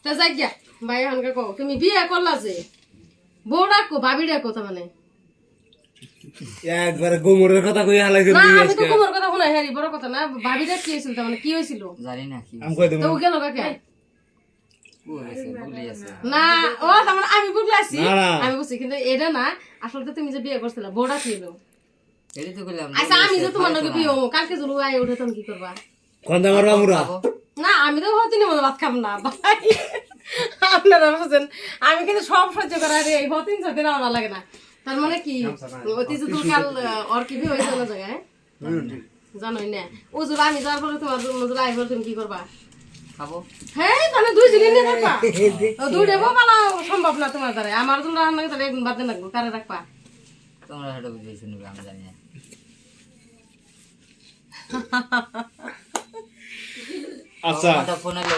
তা যাই গিয়া ভাই হানকে কও তুমি বিয়ে করলা যে বউ ডাকো ভাবি ডাকো তার মানে একবার গোমরের কথা কই হালাইছে না আমি তো তোমার কথা শুনাই হারি বড় কথা না ভাবি ডাক কি হইছিল তার মানে কি হইছিল জানি না কি আমি কই দেব তো গেল কাকে বলেছে ভুলে আছে না ও তার মানে আমি বুঝলাছি না, না। আমি বুঝছি কিন্তু এটা না আসলে তো তুমি যে বিয়ে করছিলা বউ ডাকছিল এটাই তো কইলাম আচ্ছা আমি যে তোমার লগে বিয়ে হবো কালকে যদি আয় উঠে তুমি কি করবা কোনটা মারবা মুরা না আমি তো হতিনি মতো ভাত খাব না ভাই আপনারা বুঝছেন আমি কিন্তু সব সহ্য করা রে এই হতিন সতিন আমার লাগে না তার মানে কি অতি যে তুমি কাল ওর কি বিয়ে হয়েছে না জায়গায় জানোই না ও যদি আমি যাওয়ার পরে তোমার নজর আই তুমি কি করবা খাবো হ্যাঁ তাহলে দুই দিন নিয়ে থাকবা দুই দেবো পালা সম্ভব না তোমার দ্বারা আমার জন্য রান্না তাহলে একদিন বাদ দিন লাগবো কারে রাখবা তোমরা সেটা বুঝেছো নিবে আমি জানি না আচ্ছা ফোন এলো